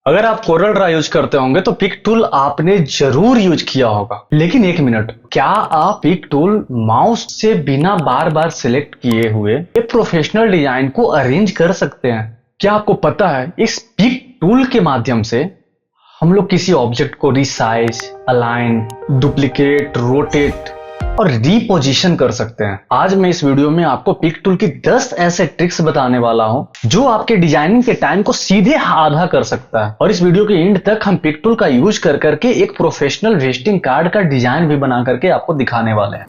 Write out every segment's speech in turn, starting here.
अगर आप Corel Draw use करते होंगे तो पिक टूल आपने जरूर यूज किया होगा। लेकिन एक मिनट, क्या आप पिक टूल माउस से बिना बार बार सिलेक्ट किए हुए एक प्रोफेशनल डिजाइन को अरेंज कर सकते हैं? क्या आपको पता है इस पिक टूल के माध्यम से हम लोग किसी ऑब्जेक्ट को रिसाइज, अलाइन, डुप्लीकेट, रोटेट और रीपोजिशन कर सकते हैं। आज मैं इस वीडियो में आपको पिक टूल की 10 ऐसे ट्रिक्स बताने वाला हूं जो आपके डिजाइनिंग के टाइम को सीधे आधा कर सकता है। और इस वीडियो के एंड तक हम पिक टूल का यूज कर करके एक प्रोफेशनल विजिटिंग कार्ड का डिजाइन भी बना करके आपको दिखाने वाले हैं।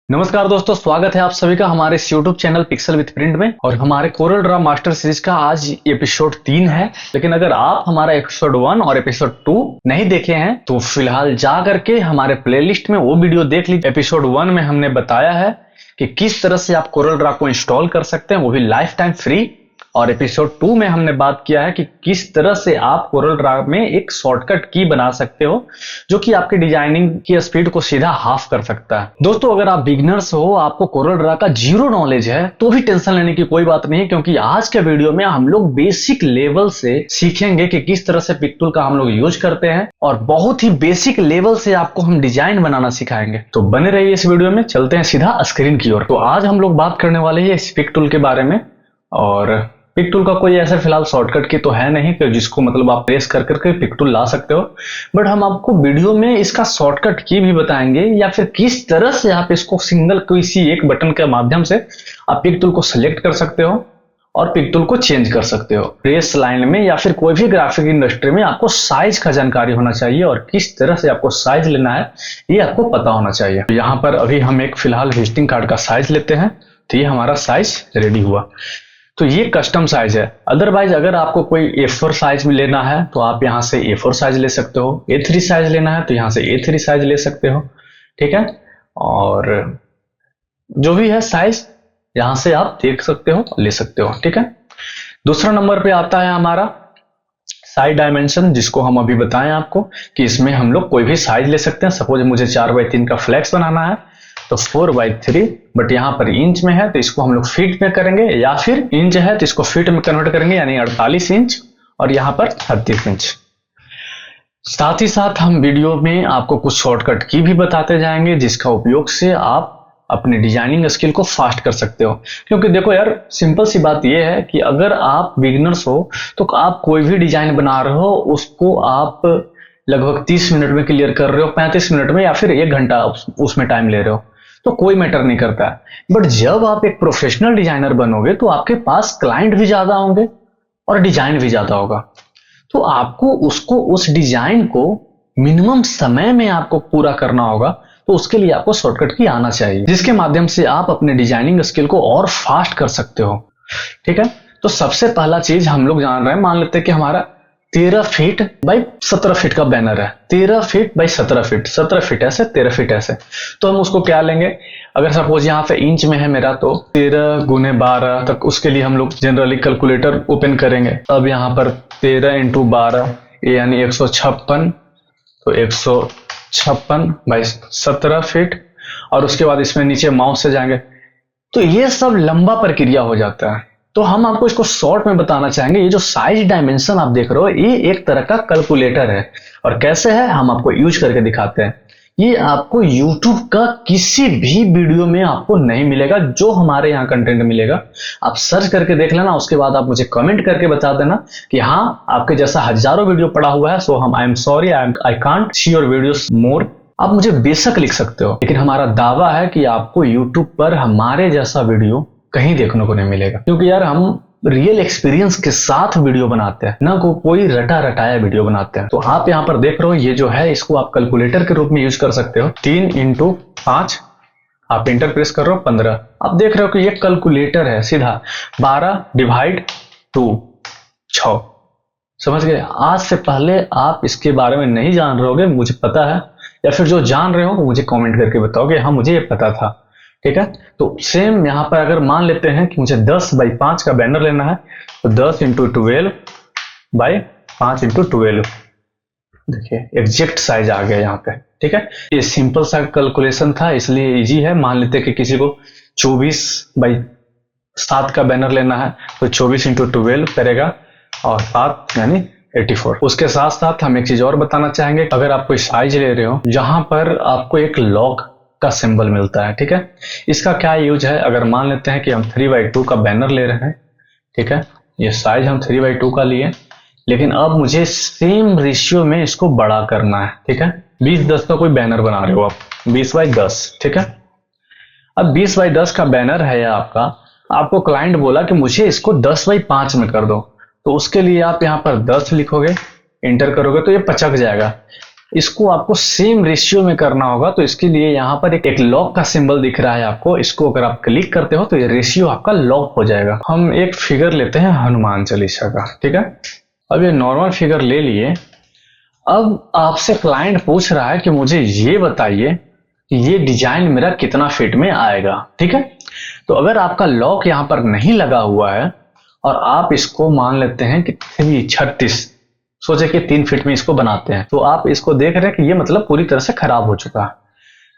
नमस्कार दोस्तों, स्वागत है आप सभी का हमारे इस YouTube channel pixel with print में। और हमारे कोरल ड्रा मास्टर सीरीज का आज एपिसोड 3 है। लेकिन अगर आप हमारा एपिसोड 1 और एपिसोड 2 नहीं देखे हैं तो फिलहाल जा करके हमारे प्लेलिस्ट में वो वीडियो देख लीजिए। एपिसोड 1 में हमने बताया है कि किस तरह से आप कोरल ड्रा को इंस्टॉल कर सकते हैं, वो भी लाइफ टाइम फ्री। और एपिसोड 2 में हमने बात किया है कि किस तरह से आप कोरल ड्रा में एक शॉर्टकट की बना सकते हो जो कि आपके डिजाइनिंग की स्पीड को सीधा हाफ कर सकता है। दोस्तों, अगर आप बिगिनर्स हो, आपको कोरल ड्रा का जीरो नॉलेज है, तो भी टेंशन लेने की कोई बात नहीं है, क्योंकि आज के वीडियो में हम लोग बेसिक लेवल से सीखेंगे कि किस तरह से पिक टूल का हम लोग यूज करते हैं और बहुत ही बेसिक लेवल से आपको हम डिजाइन बनाना सिखाएंगे। तो बने रहिए इस वीडियो में। चलते हैं सीधा स्क्रीन की ओर। तो आज हम लोग बात करने वाले हैं इस पिक टूल के बारे में। और पिक टूल का कोई ऐसा फिलहाल शॉर्टकट की तो है नहीं कि जिसको मतलब आप प्रेस कर करके पिक टूल ला सकते हो, बट हम आपको वीडियो में इसका शॉर्टकट की भी बताएंगे, या फिर किस तरह से आप इसको सिंगल किसी एक बटन के माध्यम से आप पिक टूल को सिलेक्ट कर सकते हो और पिक टूल को चेंज कर सकते हो। प्रेस लाइन में या फिर कोई भी ग्राफिक इंडस्ट्री में आपको साइज का जानकारी होना चाहिए और किस तरह से आपको साइज लेना है ये आपको पता होना चाहिए। यहाँ पर अभी हम एक फिलहाल विजिटिंग कार्ड का साइज लेते हैं। तो ये हमारा साइज रेडी हुआ। तो ये कस्टम साइज है। अदरवाइज अगर आपको कोई A4 साइज में लेना है तो आप यहाँ से A4 साइज ले सकते हो। A3 साइज लेना है तो यहाँ से A3 साइज ले सकते हो, ठीक है। और जो भी है साइज यहाँ से आप देख सकते हो, ले सकते हो, ठीक है। दूसरा नंबर पे आता है हमारा साइज डायमेंशन, जिसको हम अभी बताएं आपको कि इसमें हम लोग कोई भी साइज ले सकते हैं। सपोज मुझे 4x3 का फ्लैक्स बनाना है तो 4x3, बट यहाँ पर इंच में है तो इसको हम लोग फीट में करेंगे, या फिर इंच है तो इसको फीट में कन्वर्ट करेंगे, यानी 48 इंच और यहाँ पर 36 इंच। साथ ही साथ हम वीडियो में आपको कुछ शॉर्टकट की भी बताते जाएंगे जिसका उपयोग से आप अपने डिजाइनिंग स्किल को फास्ट कर सकते हो। क्योंकि देखो यार, सिंपल सी बात यह है कि अगर आप बिगिनर्स हो तो आप कोई भी डिजाइन बना रहे हो उसको आप लगभग 30 मिनट में क्लियर कर रहे हो, 35 मिनट में, या फिर 1 घंटा उसमें टाइम ले रहे हो, तो कोई मैटर नहीं करता है। बट जब आप एक प्रोफेशनल डिजाइनर बनोगे तो आपके पास क्लाइंट भी ज्यादा होंगे और डिजाइन भी ज्यादा होगा। तो आपको उस डिजाइन को मिनिमम समय में आपको पूरा करना होगा। तो उसके लिए आपको शॉर्टकट की आना चाहिए, जिसके माध्यम से आप अपने डिजाइनिंग स्किल को और फास्ट कर सकते हो, ठीक है। तो सबसे पहला चीज हम लोग जान रहे हैं, मान लेते हैं कि हमारा 13 फीट बाई 17 फीट का बैनर है। 13 फीट बाई 17 फीट, 17 फीट ऐसे, 13 फीट ऐसे। तो हम उसको क्या लेंगे, अगर सपोज यहाँ पे इंच में है मेरा तो 13 गुने 12 तक, उसके लिए हम लोग जनरली कैलकुलेटर ओपन करेंगे। अब यहाँ पर 13 इंटू 12 यानी 156, तो 156 बाई 17 फीट। और उसके बाद इसमें नीचे माउस से जाएंगे तो ये सब लंबा प्रक्रिया हो जाता है। तो हम आपको इसको शॉर्ट में बताना चाहेंगे। ये जो साइज डायमेंशन आप देख रहे हो ये एक तरह का कैलकुलेटर है। और कैसे है हम आपको यूज करके दिखाते हैं। ये आपको YouTube का किसी भी वीडियो में आपको नहीं मिलेगा। जो हमारे यहाँ कंटेंट मिलेगा आप सर्च करके देख लेना, उसके बाद आप मुझे कमेंट करके बता देना कि हाँ आपके जैसा हजारों वीडियो पड़ा हुआ है। सो हम I am sorry, I can't see your videos more. आप मुझे बेशक लिख सकते हो, लेकिन हमारा दावा है कि आपको YouTube पर हमारे जैसा वीडियो कहीं देखने को नहीं मिलेगा। क्योंकि यार हम रियल एक्सपीरियंस के साथ वीडियो बनाते हैं, ना कोई रटा रटाया वीडियो बनाते हैं। तो आप यहाँ पर देख रहे हो ये जो है इसको आप कैलकुलेटर के रूप में यूज कर सकते हो। 3 इंटू 5 आप इंटर प्रेस कर रहे हो 15। आप देख रहे हो कि ये कैलकुलेटर है, सीधा 12 डिवाइड 2 6। समझ गए। आज से पहले आप इसके बारे में नहीं जान रहे होगे, मुझे पता है, या फिर जो जान रहे हो मुझे कमेंट करके बताओगे हाँ मुझे ये पता था, ठीक है। तो सेम यहाँ पर अगर मान लेते हैं कि मुझे 10 बाई 5 का बैनर लेना है तो 10 इंटू 12 बाई 5 इंटू 12, देखिए एग्जैक्ट साइज आ गया यहाँ पे, ठीक है। ये सिंपल सा कैलकुलेशन था इसलिए इजी है। मान लेते हैं कि किसी को 24 बाई 7 का बैनर लेना है तो 24x12 करेगा और 7 यानी 84। उसके साथ साथ हम एक चीज और बताना चाहेंगे, अगर आप कोई साइज ले रहे हो जहां पर आपको एक लॉक का सिंबल मिलता है, ठीक है, इसका क्या यूज है। अगर मान लेते हैं कि हम 3x2 का बैनर ले रहे हैं, ठीक है, ये साइज हम 3x2 का लिए, लेकिन अब मुझे सेम रेशियो में इसको बड़ा करना है, ठीक है। 20x10 का कोई बैनर बना रहे हो आप, 20x10, ठीक है। अब 20x10 का बैनर है आपका, आपको क्लाइंट बोला कि मुझे इसको 10x5 में कर दो, तो उसके लिए आप यहाँ पर 10 लिखोगे, इंटर करोगे तो ये पचक जाएगा। इसको आपको सेम रेशियो में करना होगा, तो इसके लिए यहाँ पर एक लॉक का सिंबल दिख रहा है आपको, इसको अगर आप क्लिक करते हो तो ये रेशियो आपका लॉक हो जाएगा। हम एक फिगर लेते हैं हनुमान चालीसा का, ठीक है। अब ये नॉर्मल फिगर ले लिए। अब आपसे क्लाइंट पूछ रहा है कि मुझे ये बताइए कि ये डिजाइन मेरा कितना फीट में आएगा, ठीक है। तो अगर आपका लॉक यहाँ पर नहीं लगा हुआ है और आप इसको मान लेते हैं कि 36, सोचे कि 3 फीट में इसको बनाते हैं, तो आप इसको देख रहे हैं कि ये मतलब पूरी तरह से खराब हो चुका है,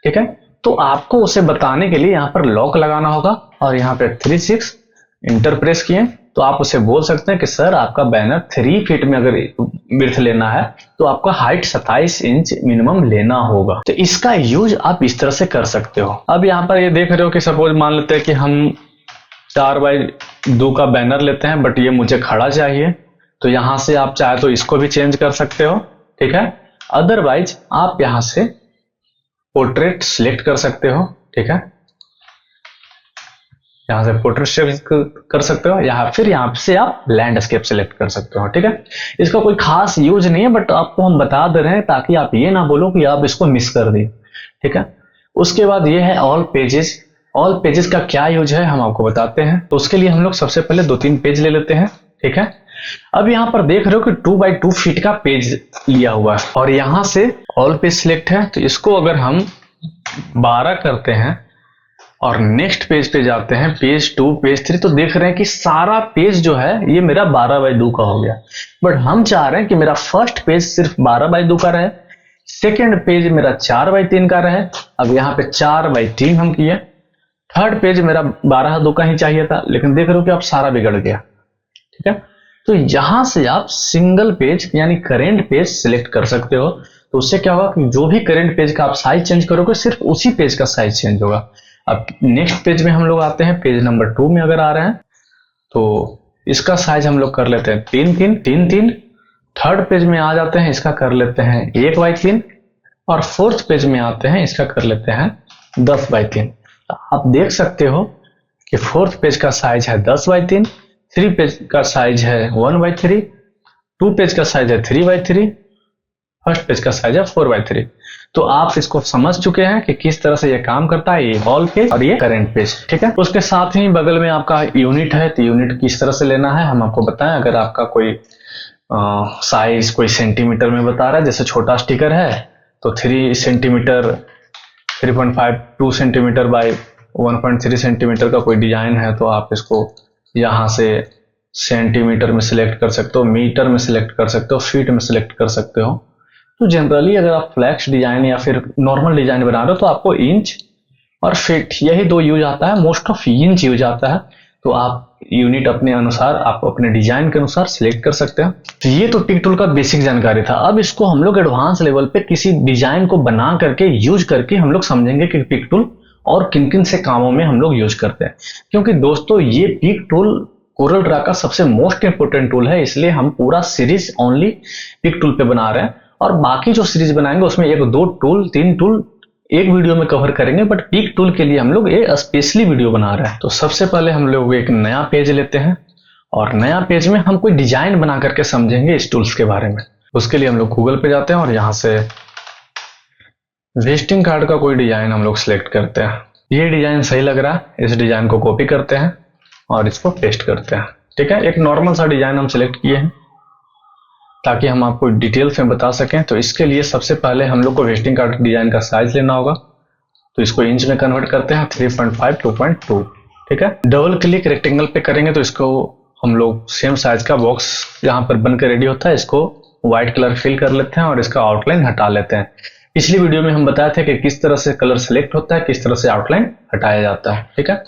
ठीक है। तो आपको उसे बताने के लिए यहाँ पर लॉक लगाना होगा और यहाँ पे 36 इंटर प्रेस किए, तो आप उसे बोल सकते हैं कि सर आपका बैनर 3 फीट में अगर विड्थ लेना है तो आपका हाइट 27 इंच मिनिमम लेना होगा। तो इसका यूज आप इस तरह से कर सकते हो। अब यहाँ पर ये देख रहे हो कि सपोज मान लेते हैं कि हम 4x2 का बैनर लेते हैं, बट ये मुझे खड़ा चाहिए, तो यहां से आप चाहे तो इसको भी चेंज कर सकते हो, ठीक है। अदरवाइज आप यहां से पोर्ट्रेट सिलेक्ट कर सकते हो, ठीक है, यहां से पोर्ट्रेट सिलेक्ट कर सकते हो, या फिर यहां से आप लैंडस्केप सिलेक्ट कर सकते हो, ठीक है। इसका कोई खास यूज नहीं है, बट आपको हम बता दे रहे हैं ताकि आप ये ना बोलो कि आप इसको मिस कर दिए, ठीक है। उसके बाद ये है ऑल पेजेस। ऑल पेजेस का क्या यूज है हम आपको बताते हैं। तो उसके लिए हम लोग सबसे पहले 2-3 पेज ले लेते हैं, ठीक है। अब यहां पर देख रहे हो कि 2x2 फीट का पेज लिया हुआ है और यहां से ऑल पेज सिलेक्ट है, तो इसको अगर हम 12 करते हैं और नेक्स्ट पेज पे जाते हैं, पेज 2, पेज 3, तो देख रहे हैं कि सारा पेज जो है ये मेरा 12x2 का हो गया। बट हम चाह रहे हैं कि मेरा फर्स्ट पेज सिर्फ 12x2 का रहे, सेकेंड पेज मेरा 4x3 का रहे। अब यहाँ पे 4x3 हम किए, थर्ड पेज मेरा 12x2 का ही चाहिए था, लेकिन देख रहे हो कि अब सारा बिगड़ गया, ठीक है। तो यहां से आप सिंगल पेज यानी करेंट पेज सिलेक्ट कर सकते हो। तो उससे क्या होगा कि जो भी करेंट पेज का आप साइज चेंज करोगे सिर्फ उसी पेज का साइज चेंज होगा। अब नेक्स्ट पेज में हम लोग आते हैं, पेज नंबर 2 में अगर आ रहे हैं तो इसका साइज हम लोग कर लेते हैं 3-3। थर्ड पेज में आ जाते हैं, इसका कर लेते हैं 1x3 और फोर्थ पेज में आते हैं, इसका कर लेते हैं 10x3। आप देख सकते हो कि फोर्थ पेज का साइज है 10x3, 3 पेज का साइज है 1x3, 2 पेज का साइज है 3x3, फर्स्ट पेज का साइज है 4x3। तो आप इसको समझ चुके हैं कि किस तरह से ये काम करता है, ये ऑल पेज और ये करेंट पेज, ठीक है। उसके साथ ही बगल में आपका यूनिट है, तो यूनिट किस तरह से लेना है हम आपको बताएं। अगर आपका कोई साइज कोई सेंटीमीटर में बता रहा है, जैसे छोटा स्टिकर है तो 3 सेंटीमीटर, 3.52 सेंटीमीटर बाय 1.3 सेंटीमीटर का कोई डिजाइन है, तो आप इसको यहां से सेंटीमीटर में सिलेक्ट कर सकते हो, मीटर में सिलेक्ट कर सकते हो, फीट में सिलेक्ट कर सकते हो। तो जनरली अगर आप फ्लैक्स डिजाइन या फिर नॉर्मल डिजाइन बना रहे हो तो आपको इंच और फीट यही 2 यूज आता है, मोस्ट ऑफ इंच यूज आता है। तो आप यूनिट अपने अनुसार, आप अपने डिजाइन के अनुसार सिलेक्ट कर सकते हैं। तो ये तो पिक टूल का बेसिक जानकारी था। अब इसको हम लोग एडवांस लेवल पे किसी डिजाइन को बना करके यूज करके हम लोग समझेंगे कि पिक टूल और किन किन से कामों में हम लोग यूज करते हैं। क्योंकि दोस्तों ये पिक टूल कोरल ड्रा का सबसे मोस्ट इंपोर्टेंट टूल है, इसलिए हम पूरा सीरीज ओनली पिक टूल पे बना रहे हैं। और बाकी जो सीरीज बनाएंगे उसमें 1-2 टूल, 3 टूल एक वीडियो में कवर करेंगे, बट पिक टूल के लिए हम लोग ये स्पेशली वीडियो बना रहे हैं। तो सबसे पहले हम लोग एक नया पेज लेते हैं और नया पेज में हम कोई डिजाइन बना करके समझेंगे इस टूल्स के बारे में। उसके लिए हम लोग गूगल पे जाते हैं और यहाँ से विजिटिंग कार्ड का कोई डिजाइन हम लोग सिलेक्ट करते हैं। ये डिजाइन सही लग रहा है, इस डिजाइन को कॉपी करते हैं और इसको पेस्ट करते हैं, ठीक है। एक नॉर्मल सा डिजाइन हम सिलेक्ट किए हैं ताकि हम आपको डिटेल्स में बता सकें। तो इसके लिए सबसे पहले हम लोग को विजिटिंग कार्ड डिजाइन का साइज लेना होगा, तो इसको इंच में कन्वर्ट करते हैं 3.5 2.2, ठीक है। डबल क्लिक रेक्टेंगल पे करेंगे तो इसको हम लोग सेम साइज का बॉक्स यहाँ पर बनकर रेडी होता है, इसको व्हाइट कलर फिल कर लेते हैं और इसका आउटलाइन हटा लेते हैं। पिछली वीडियो में हम बताए थे कि किस तरह से कलर सेलेक्ट होता है, किस तरह से आउटलाइन हटाया जाता है, ठीक है।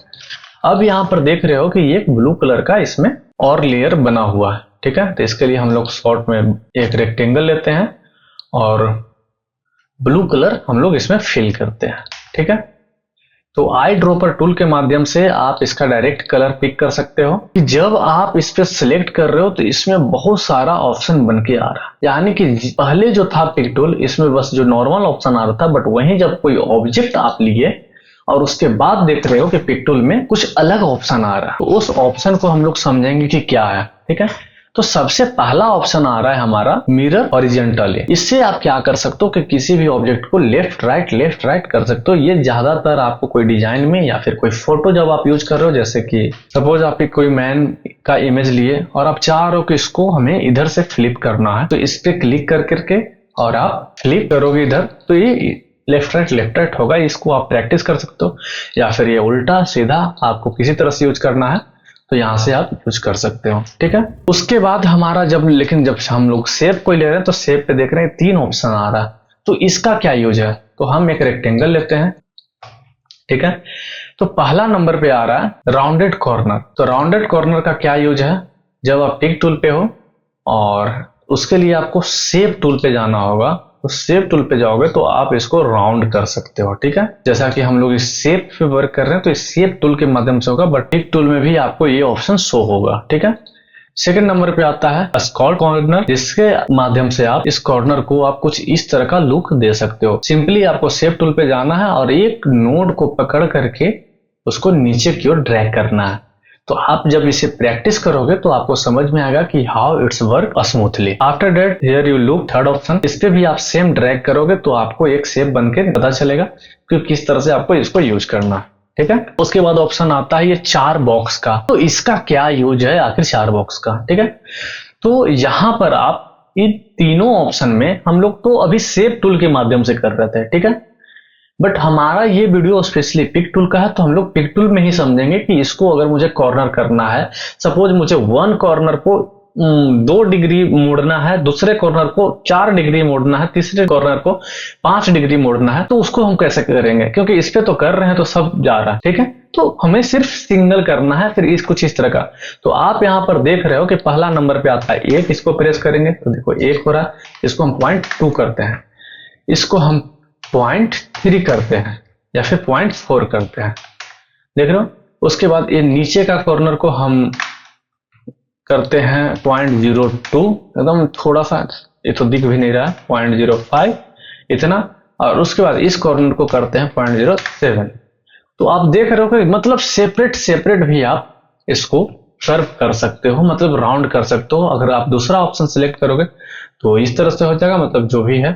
अब यहाँ पर देख रहे हो कि एक ब्लू कलर का इसमें और लेयर बना हुआ है, ठीक है। तो इसके लिए हम लोग शॉर्ट में एक रेक्टेंगल लेते हैं और ब्लू कलर हम लोग इसमें फिल करते हैं, ठीक है। तो आई ड्रॉपर टूल के माध्यम से आप इसका डायरेक्ट कलर पिक कर सकते हो। जब आप इस पे सिलेक्ट कर रहे हो तो इसमें बहुत सारा ऑप्शन बन के आ रहा है, यानी कि पहले जो था पिक टूल इसमें बस जो नॉर्मल ऑप्शन आ रहा था, बट वहीं जब कोई ऑब्जेक्ट आप लिए और उसके बाद देख रहे हो कि पिक टूल में कुछ अलग ऑप्शन आ रहा है, तो उस ऑप्शन को हम लोग समझेंगे कि क्या है, ठीक है। तो सबसे पहला ऑप्शन आ रहा है हमारा मिरर हॉरिजॉन्टली। इससे आप क्या कर सकते हो कि किसी भी ऑब्जेक्ट को लेफ्ट राइट कर सकते हो। ये ज्यादातर आपको कोई डिजाइन में या फिर कोई फोटो जब आप यूज कर रहे हो, जैसे कि सपोज आप कोई मैन का इमेज लिए और आप चाह रहे हो कि इसको हमें इधर से फ्लिप करना है, तो इस पे क्लिक कर करके और आप फ्लिप करोगे इधर, तो ये लेफ्ट राइट होगा। इसको आप प्रैक्टिस कर सकते हो, या फिर ये उल्टा सीधा आपको किसी तरह से यूज करना है तो यहां से आप यूज कर सकते हो, ठीक है। उसके बाद हमारा जब हम लोग शेप को ले रहे हैं तो शेप पे देख रहे हैं 3 ऑप्शन आ रहा है, तो इसका क्या यूज है। तो हम एक रेक्टेंगल लेते हैं, ठीक है। तो पहला नंबर पे आ रहा है राउंडेड कॉर्नर। तो राउंडेड कॉर्नर का क्या यूज है, जब आप पिक टूल पे हो और उसके लिए आपको शेप टूल पे जाना होगा, तो शेप टूल पे जाओगे तो आप इसको राउंड कर सकते हो, ठीक है। जैसा कि हम लोग इस शेप पे वर्क कर रहे हैं तो इस शेप टूल के माध्यम से होगा, बट पिक टूल में भी आपको ये ऑप्शन शो होगा, ठीक है। सेकंड नंबर पे आता है स्क्रॉल कॉर्नर, जिसके माध्यम से आप इस कॉर्नर को आप कुछ इस तरह का लुक दे सकते हो। सिंपली आपको शेप टूल पे जाना है और एक नोड को पकड़ करके उसको नीचे की ओर ड्रैग करना है। तो आप जब इसे प्रैक्टिस करोगे तो आपको समझ में आएगा कि how it's work smoothly. After that here you look, third option, इस पे भी आप सेम ड्रैग करोगे तो आपको एक शेप बन के पता चलेगा कि किस तरह से आपको इसको यूज करना है, ठीक है। उसके बाद ऑप्शन आता है ये 4 बॉक्स का। तो इसका क्या यूज है आखिर 4 बॉक्स का, ठीक है। तो यहां पर आप इन तीनों ऑप्शन में हम लोग तो अभी शेप टूल के माध्यम से कर रहे थे, ठीक है, बट हमारा ये वीडियो स्पेशली पिक टूल का है, तो हम लोग पिक टूल में ही समझेंगे कि इसको अगर मुझे कॉर्नर करना है, सपोज मुझे 1 कॉर्नर को 2 डिग्री मोड़ना है, दूसरे कॉर्नर को 4 डिग्री मोड़ना है, तीसरे कॉर्नर को 5 डिग्री मोड़ना है, तो उसको हम कैसे करेंगे, क्योंकि इस पे तो कर रहे हैं तो सब जा रहा है, ठीक है। तो हमें सिर्फ सिंगल करना है, फिर कुछ इस तरह का। तो आप यहाँ पर देख रहे हो कि पहला नंबर पे आता है 1, इसको प्रेस करेंगे तो देखो 1 हो रहा है, इसको हम 0.2 करते हैं, इसको हम 0.3 करते हैं या फिर 0.4 करते हैं, देख रहे हो। उसके बाद ये नीचे का कॉर्नर को हम करते हैं 0.02, एकदम थोड़ा सा, ये तो दिख भी नहीं रहा है, 0.05 इतना, और उसके बाद इस कॉर्नर को करते हैं 0.07। तो आप देख रहे हो कि मतलब सेपरेट भी आप इसको कर्व कर सकते हो, मतलब राउंड कर सकते हो। अगर आप दूसरा ऑप्शन सिलेक्ट करोगे तो इस तरह से हो जाएगा, मतलब जो भी है।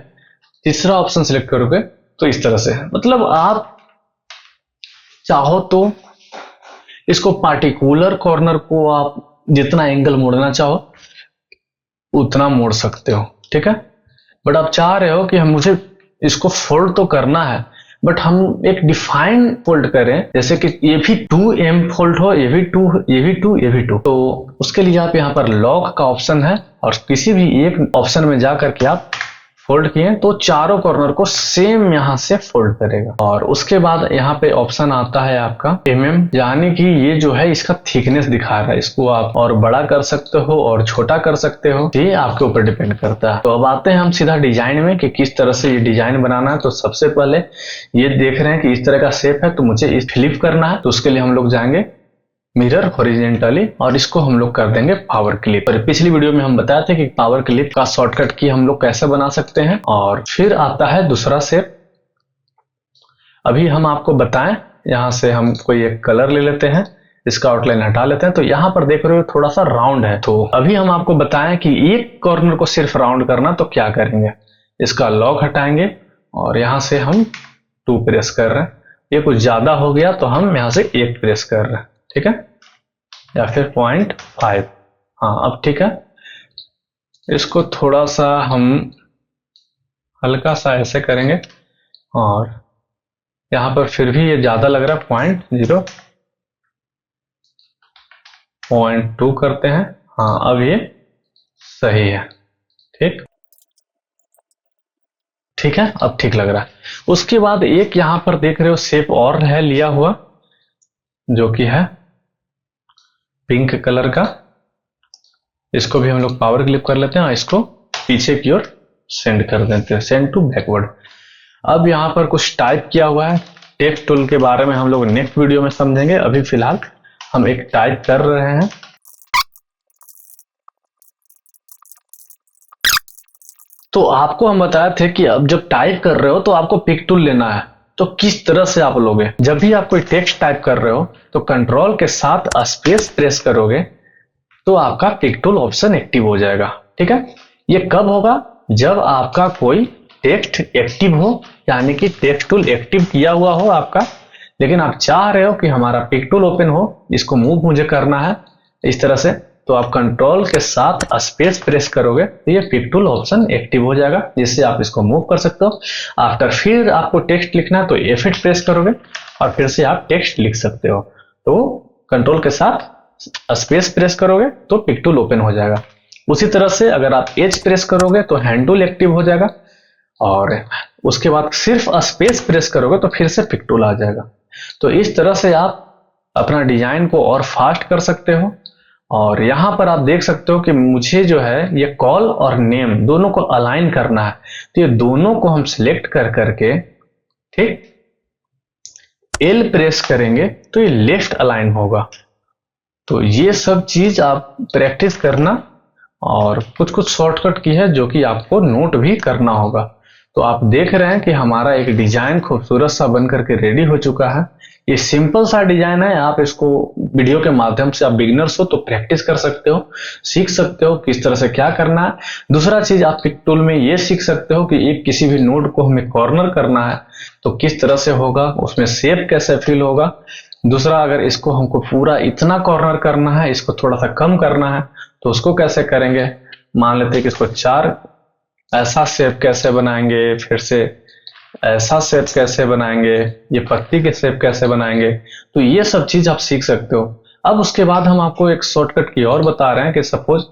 तीसरा ऑप्शन सिलेक्ट करोगे तो इस तरह से, मतलब आप चाहो तो इसको पार्टिकुलर कॉर्नर को आप जितना एंगल मोड़ना चाहो उतना मोड़ सकते हो, ठीक है। बट आप चाह रहे हो कि मुझे इसको फोल्ड तो करना है, बट हम एक डिफाइन फोल्ड करें, जैसे कि ये भी 2M फोल्ड हो, ये भी 2, तो उसके लिए आप यहाँ पर लॉक का ऑप्शन है और किसी भी एक ऑप्शन में जाकर के आप फोल्ड किए तो चारों कॉर्नर को सेम यहां से फोल्ड करेगा। और उसके बाद यहाँ पे ऑप्शन आता है आपका mm, यानी कि ये जो है इसका थिकनेस दिखा रहा है, इसको आप और बड़ा कर सकते हो और छोटा कर सकते हो, ये आपके ऊपर डिपेंड करता है। तो अब आते हैं हम सीधा डिजाइन में कि किस तरह से ये डिजाइन बनाना है। तो सबसे पहले ये देख रहे हैं कि इस तरह का शेप है, तो मुझे इस फ्लिप करना है, तो उसके लिए हम लोग जाएंगे मिरर हॉरिजॉन्टली और इसको हम लोग कर देंगे पावर क्लिप। और पिछली वीडियो में हम बताए थे कि पावर क्लिप का शॉर्टकट की हम लोग कैसे बना सकते हैं। और फिर आता है दूसरा शेप, अभी हम आपको बताएं, यहां से हम कोई एक कलर ले लेते हैं, इसका आउटलाइन हटा लेते हैं। तो यहाँ पर देख रहे हो थोड़ा सा राउंड है, तो अभी हम आपको बताएं कि एक कॉर्नर को सिर्फ राउंड करना, तो क्या करेंगे, इसका लॉक हटाएंगे और यहां से हम 2 प्रेस कर रहे हैं, ये कुछ ज्यादा हो गया तो हम यहां से 1 प्रेस कर रहे हैं, ठीक है, या फिर 0.5, हाँ अब ठीक है। इसको थोड़ा सा हम हल्का सा ऐसे करेंगे और यहां पर फिर भी ये ज्यादा लग रहा है, 0.2 करते हैं, हाँ अब ये सही है, ठीक है, अब ठीक लग रहा है। उसके बाद एक यहां पर देख रहे हो शेप और है लिया हुआ, जो कि है पिंक कलर का, इसको भी हम लोग पावर क्लिक कर लेते हैं और इसको पीछे की ओर सेंड कर देते हैं, सेंड टू बैकवर्ड। अब यहाँ पर कुछ टाइप किया हुआ है, टेक्स्ट टूल के बारे में हम लोग नेक्स्ट वीडियो में समझेंगे। अभी फिलहाल हम एक टाइप कर रहे हैं। तो आपको हम बताए थे कि अब जब टाइप कर रहे हो तो आपको पिक टूल लेना है। तो किस तरह से आप लोगे? जब भी आप कोई टेक्स्ट टाइप कर रहे हो तो कंट्रोल के साथ स्पेस प्रेस करोगे तो आपका पिक टूल ऑप्शन एक्टिव हो जाएगा। ठीक है, ये कब होगा? जब आपका कोई टेक्स्ट एक्टिव हो, यानी कि टेक्स्ट टूल एक्टिव किया हुआ हो आपका, लेकिन आप चाह रहे हो कि हमारा पिक टूल ओपन हो, इसको मूव मुझे करना है इस तरह से, तो आप कंट्रोल के साथ स्पेस प्रेस करोगे तो ये पिक टूल ऑप्शन एक्टिव हो जाएगा, जिससे आप इसको मूव कर सकते हो। आफ्टर फिर आपको टेक्स्ट लिखना है तो F8 प्रेस करोगे और फिर से आप टेक्स्ट लिख सकते हो। तो कंट्रोल के साथ स्पेस प्रेस करोगे तो पिक टूल ओपन हो जाएगा। उसी तरह से अगर आप H प्रेस करोगे तो हैंड टूल एक्टिव हो जाएगा, और उसके बाद सिर्फ स्पेस प्रेस करोगे तो फिर से पिक टूल आ जाएगा। तो इस तरह से आप अपना डिजाइन को और फास्ट कर सकते हो। और यहां पर आप देख सकते हो कि मुझे जो है ये कॉल और नेम दोनों को अलाइन करना है, तो ये दोनों को हम सिलेक्ट कर करके, ठीक, L प्रेस करेंगे तो ये लेफ्ट अलाइन होगा। तो ये सब चीज आप प्रैक्टिस करना, और कुछ कुछ शॉर्टकट की है जो कि आपको नोट भी करना होगा। तो आप देख रहे हैं कि हमारा एक डिजाइन खूबसूरत सा बन करके रेडी हो चुका है। ये सिंपल सा डिजाइन है, आप इसको वीडियो के माध्यम से, आप बिगिनर्स हो तो प्रैक्टिस कर सकते हो, सीख सकते हो किस तरह से क्या करना है। दूसरा चीज आप पिक टूल में ये सीख सकते हो कि एक किसी भी नोड को हमें कॉर्नर करना है तो किस तरह से होगा, उसमें शेप कैसे फिल होगा। दूसरा, अगर इसको हमको पूरा इतना कॉर्नर करना है, इसको थोड़ा सा कम करना है, तो उसको कैसे करेंगे। मान लेते हैं कि इसको 4, ऐसा शेप कैसे बनाएंगे, फिर से ऐसा शेप कैसे बनाएंगे, ये पत्ती के शेप कैसे बनाएंगे। तो ये सब चीज आप सीख सकते हो। अब उसके बाद हम आपको एक शॉर्टकट की और बता रहे हैं कि सपोज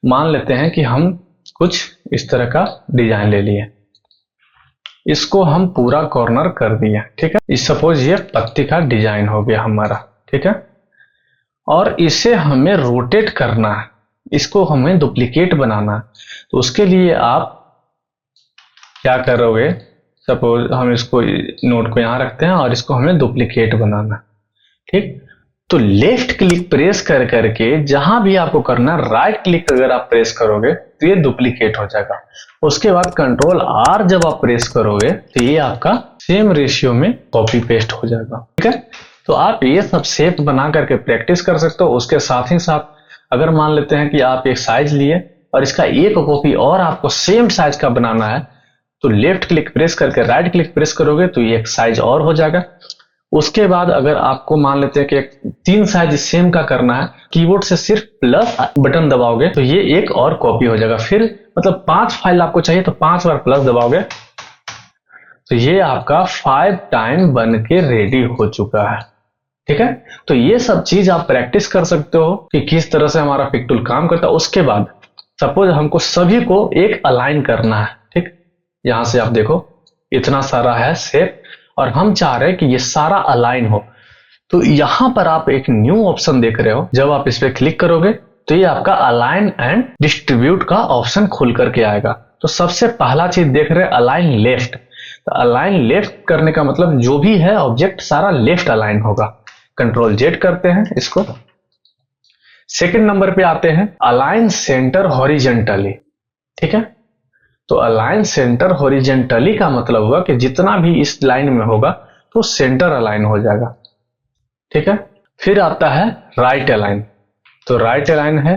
मान लेते हैं कि हम कुछ इस तरह का डिजाइन ले लिए, इसको हम पूरा कॉर्नर कर दिया, ठीक है। इस सपोज ये पत्ती का डिजाइन हो गया हमारा, ठीक है, और इसे हमें रोटेट करना है, इसको हमें डुप्लीकेट बनाना है। तो उसके लिए आप क्या करोगे, सपोज हम इसको नोट को यहां रखते हैं और इसको हमें डुप्लीकेट बनाना, ठीक। तो लेफ्ट क्लिक प्रेस कर करके जहां भी आपको करना, राइट क्लिक अगर आप प्रेस करोगे तो ये डुप्लीकेट हो जाएगा। उसके बाद कंट्रोल R जब आप प्रेस करोगे तो ये आपका सेम रेशियो में कॉपी पेस्ट हो जाएगा, ठीक है। तो आप ये सब शेप बना करके प्रैक्टिस कर सकते हो। उसके साथ ही साथ अगर मान लेते हैं कि आप एक साइज लिए और इसका एक कॉपी और आपको सेम साइज का बनाना है, तो लेफ्ट क्लिक प्रेस करके राइट क्लिक प्रेस करोगे तो ये एक साइज और हो जाएगा। उसके बाद अगर आपको मान लेते हैं कि 3 साइज सेम का करना है, कीबोर्ड से सिर्फ प्लस बटन दबाओगे तो ये एक और कॉपी हो जाएगा। फिर मतलब 5 फाइल आपको चाहिए तो 5 बार प्लस दबाओगे तो ये आपका 5 टाइम बन के रेडी हो चुका है, ठीक है। तो ये सब चीज आप प्रैक्टिस कर सकते हो कि किस तरह से हमारा पिक टूल काम करता है। उसके बाद सपोज हमको सभी को एक अलाइन करना है, ठीक। यहां से आप देखो इतना सारा है शेप और हम चाह रहे हैं कि ये सारा अलाइन हो। तो यहां पर आप एक न्यू ऑप्शन देख रहे हो, जब आप इस पे क्लिक करोगे तो ये आपका अलाइन एंड डिस्ट्रीब्यूट का ऑप्शन खुल करके आएगा। तो सबसे पहला चीज देख रहे हैं अलाइन लेफ्ट। तो अलाइन लेफ्ट करने का मतलब जो भी है ऑब्जेक्ट सारा लेफ्ट अलाइन होगा। कंट्रोल Z करते हैं इसको। सेकंड नंबर पे आते हैं अलाइन सेंटर हॉरिजेंटली, ठीक है। तो अलाइन सेंटर हॉरिजेंटली का मतलब हुआ कि जितना भी इस लाइन में होगा तो सेंटर अलाइन हो जाएगा, ठीक है। फिर आता है राइट अलाइन, तो राइट अलाइन है।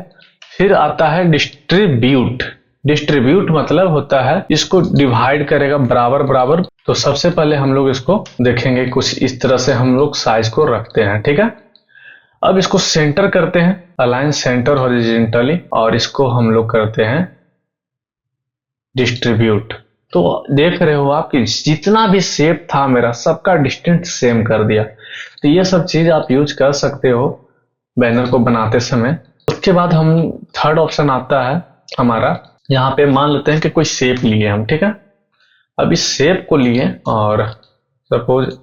फिर आता है डिस्ट्रीब्यूट। डिस्ट्रीब्यूट मतलब होता है इसको डिवाइड करेगा बराबर बराबर। तो सबसे पहले हम लोग इसको देखेंगे, कुछ इस तरह से हम लोग साइज को रखते हैं, ठीक है। अब इसको सेंटर करते हैं, अलाइन सेंटर हॉरिजेंटली, और इसको हम लोग करते हैं डिस्ट्रीब्यूट। तो देख रहे हो आप कि जितना भी शेप था मेरा सबका डिस्टेंस सेम कर दिया। तो ये सब चीज आप यूज कर सकते हो बैनर को बनाते समय। उसके बाद हम थर्ड ऑप्शन आता है हमारा, यहाँ पे मान लेते हैं कि कोई शेप लिए हम, ठीक है। अब इस शेप को लिए और सपोज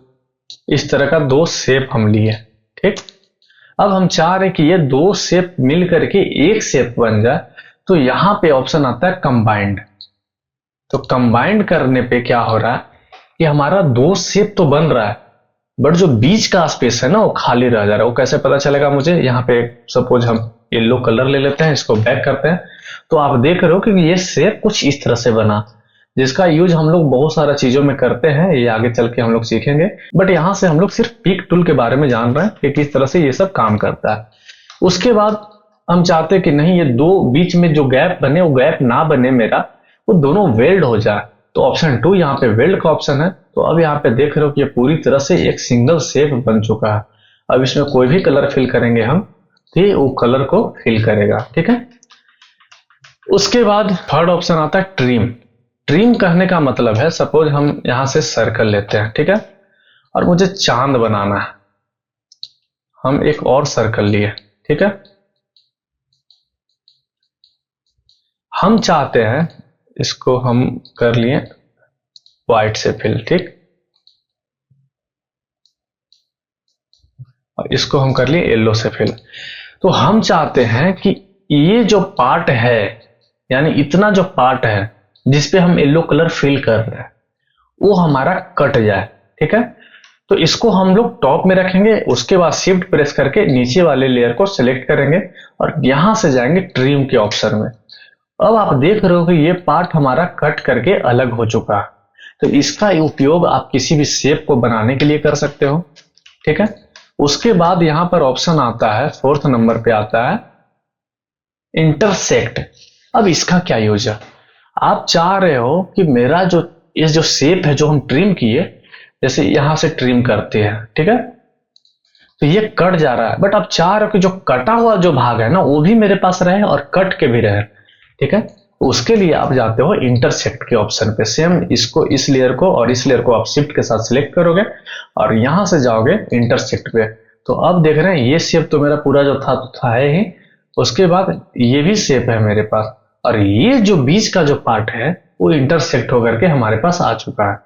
इस तरह का 2 शेप हम लिए, ठीक। अब हम चाह रहे हैं कि ये दो शेप मिल करके एक शेप बन जाए, तो यहाँ पे ऑप्शन आता है कंबाइंड। तो कंबाइंड करने पे क्या हो रहा है कि हमारा दो शेप तो बन रहा है, बट जो बीच का स्पेस है ना वो खाली रह जा रहा है। वो कैसे पता चलेगा मुझे? यहाँ पे सपोज हम येलो कलर ले लेते हैं, इसको बैक करते हैं, तो आप देख रहे हो कि ये शेप कुछ इस तरह से बना, जिसका यूज हम लोग बहुत सारा चीजों में करते हैं, ये आगे चल के हम लोग सीखेंगे। बट यहाँ से हम लोग सिर्फ पिक टूल के बारे में जान रहे हैं कि किस तरह से ये सब काम करता है। उसके बाद हम चाहते हैं कि नहीं, ये दो बीच में जो गैप बने वो गैप ना बने मेरा, वो दोनों वेल्ड हो जाए। तो ऑप्शन 2 यहाँ पे वेल्ड का ऑप्शन है। तो अब यहाँ पे देख रहे हो कि ये पूरी तरह से एक सिंगल शेप बन चुका है। अब इसमें कोई भी कलर फिल करेंगे हम, तो वो कलर को फिल करेगा। ठीक है, उसके बाद थर्ड ऑप्शन आता है ट्रिम। ट्रिम कहने का मतलब है, सपोज हम यहां से सर्कल लेते हैं, ठीक है, और मुझे चांद बनाना है। हम एक और सर्कल लिए, ठीक है, हम चाहते हैं इसको हम कर लिए व्हाइट से फिल, ठीक, और इसको हम कर लिए येलो से फिल। तो हम चाहते हैं कि ये जो पार्ट है, यानी इतना जो पार्ट है जिसपे हम येलो कलर फिल कर रहे हैं, वो हमारा कट जाए। ठीक है, तो इसको हम लोग टॉप में रखेंगे, उसके बाद शिफ्ट प्रेस करके नीचे वाले लेयर को सिलेक्ट करेंगे और यहां से जाएंगे ट्रिम के ऑप्शन में। अब आप देख रहे हो कि ये पार्ट हमारा कट करके अलग हो चुका है। तो इसका उपयोग आप किसी भी शेप को बनाने के लिए कर सकते हो। ठीक है, उसके बाद यहां पर ऑप्शन आता है, फोर्थ नंबर पे आता है इंटरसेक्ट। अब इसका क्या यूज है? आप चाह रहे हो कि मेरा जो ये जो शेप है जो हम ट्रिम किए, जैसे यहां से ट्रिम करते हैं, ठीक है, तो ये कट जा रहा है, बट आप चाह रहे हो कि जो कटा हुआ जो भाग है ना वो भी मेरे पास रहे और कट के भी रहे। ठीक है, तो उसके लिए आप जाते हो इंटरसेक्ट के ऑप्शन पे। सेम इसको, इस लेयर को और इस लेयर को आप शिफ्ट के साथ सिलेक्ट करोगे और यहां से जाओगे इंटरसेक्ट पे। तो अब देख रहे हैं ये शेप तो मेरा पूरा जो था है ही, उसके बाद ये भी शेप है मेरे पास, और ये जो बीच का जो पार्ट है वो इंटरसेक्ट होकर के हमारे पास आ चुका है।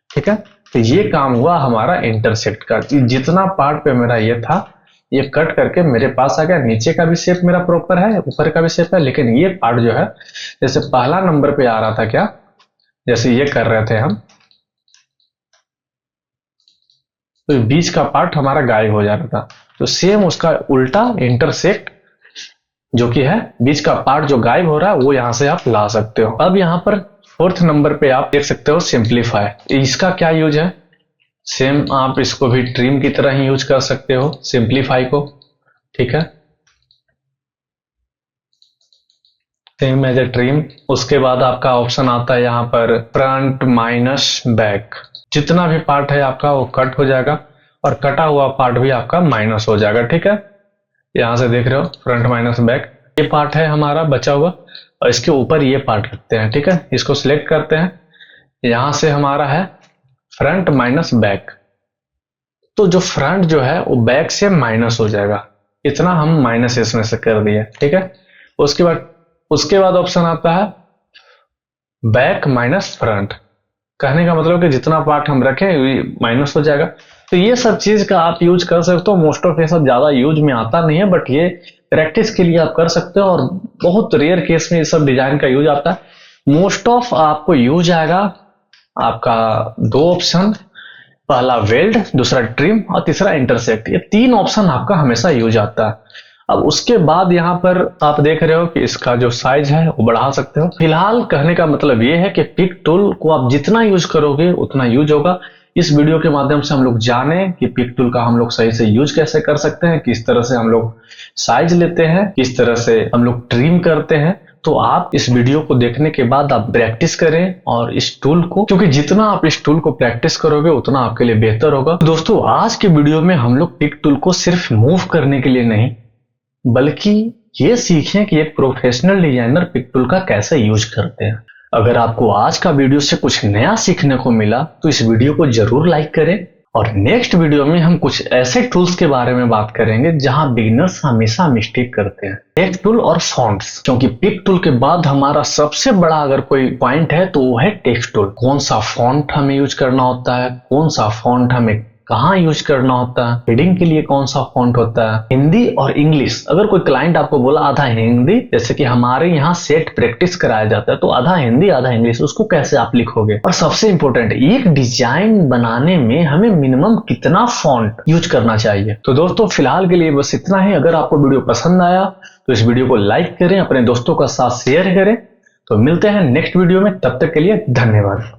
ठीक है, तो ये काम हुआ हमारा इंटरसेक्ट का। जितना पार्ट पे मेरा ये था ये कट करके मेरे पास आ गया। नीचे का भी शेप मेरा प्रॉपर है, ऊपर का भी शेप है, लेकिन ये पार्ट जो है, जैसे पहला नंबर पे आ रहा था क्या, जैसे ये कर रहे थे हम, तो बीच का पार्ट हमारा गायब हो जा रहा था। तो सेम उसका उल्टा इंटरसेक्ट जो कि है बीच का पार्ट जो गायब हो रहा है वो यहां से आप ला सकते हो। अब यहां पर फोर्थ नंबर पे आप देख सकते हो सिंप्लीफाई। इसका क्या यूज है? सेम आप इसको भी ट्रिम की तरह ही यूज कर सकते हो सिंप्लीफाई को। ठीक है, सेम एज ए ट्रिम। उसके बाद आपका ऑप्शन आता है यहाँ पर फ्रंट माइनस बैक। जितना भी पार्ट है आपका वो कट हो जाएगा और कटा हुआ पार्ट भी आपका माइनस हो जाएगा। ठीक है, यहां से देख रहे हो फ्रंट माइनस बैक, ये पार्ट है हमारा बचा हुआ और इसके ऊपर ये पार्ट रखते हैं। ठीक है, इसको सिलेक्ट करते हैं, यहां से हमारा है फ्रंट माइनस बैक। तो जो फ्रंट जो है वो बैक से माइनस हो जाएगा, इतना हम माइनस इसमें से कर दिए। ठीक है, उसके बाद ऑप्शन आता है बैक माइनस फ्रंट। कहने का मतलब कि जितना पार्ट हम रखें माइनस हो जाएगा। तो ये सब चीज का आप यूज कर सकते हो। मोस्ट ऑफ ये सब ज्यादा यूज में आता नहीं है, बट ये प्रैक्टिस के लिए आप कर सकते हो और बहुत रेयर केस में ये सब डिजाइन का यूज आता है। मोस्ट ऑफ आपको यूज आएगा आपका दो ऑप्शन, पहला वेल्ड, दूसरा ट्रिम और तीसरा इंटरसेक्ट। ये तीन ऑप्शन आपका हमेशा यूज आता है। अब उसके बाद यहाँ पर आप देख रहे हो कि इसका जो साइज है वो बढ़ा सकते हो। फिलहाल कहने का मतलब ये है कि पिक टूल को आप जितना यूज करोगे उतना यूज होगा। इस वीडियो के माध्यम से हम लोग जाने कि पिक टूल का हम लोग सही से यूज कैसे कर सकते हैं, किस तरह से हम लोग साइज लेते हैं, किस तरह से हम लोग ट्रिम करते हैं। तो आप इस वीडियो को देखने के बाद आप प्रैक्टिस करें और इस टूल को, क्योंकि जितना आप इस टूल को प्रैक्टिस करोगे उतना आपके लिए बेहतर होगा। दोस्तों, आज के वीडियो में हम लोग पिक टूल को सिर्फ मूव करने के लिए नहीं, बल्कि ये सीखें कि एक प्रोफेशनल डिजाइनर पिक टूल का कैसे यूज करते हैं। अगर आपको आज का वीडियो से कुछ नया सीखने को मिला तो इस वीडियो को जरूर लाइक करें, और नेक्स्ट वीडियो में हम कुछ ऐसे टूल्स के बारे में बात करेंगे जहां बिगिनर्स हमेशा मिस्टेक करते हैं, टेक्स्ट टूल और फॉन्ट्स। क्योंकि पिक टूल के बाद हमारा सबसे बड़ा अगर कोई पॉइंट है तो वो है टेक्स्ट टूल। कौन सा फॉन्ट हमें यूज करना होता है, कौन सा फॉन्ट हमें कहाँ यूज करना होता है, हेडिंग के लिए कौन सा फॉन्ट होता है, हिंदी और इंग्लिश। अगर कोई क्लाइंट आपको बोला आधा हिंदी, जैसे कि हमारे यहाँ सेट प्रैक्टिस कराया जाता है, तो आधा हिंदी आधा इंग्लिश, उसको कैसे आप लिखोगे। और सबसे इंपॉर्टेंट, एक डिजाइन बनाने में हमें मिनिमम कितना फॉन्ट यूज करना चाहिए। तो दोस्तों फिलहाल के लिए बस इतना ही। अगर आपको वीडियो पसंद आया तो इस वीडियो को लाइक करें, अपने दोस्तों का साथ शेयर करें। तो मिलते हैं नेक्स्ट वीडियो में, तब तक के लिए धन्यवाद।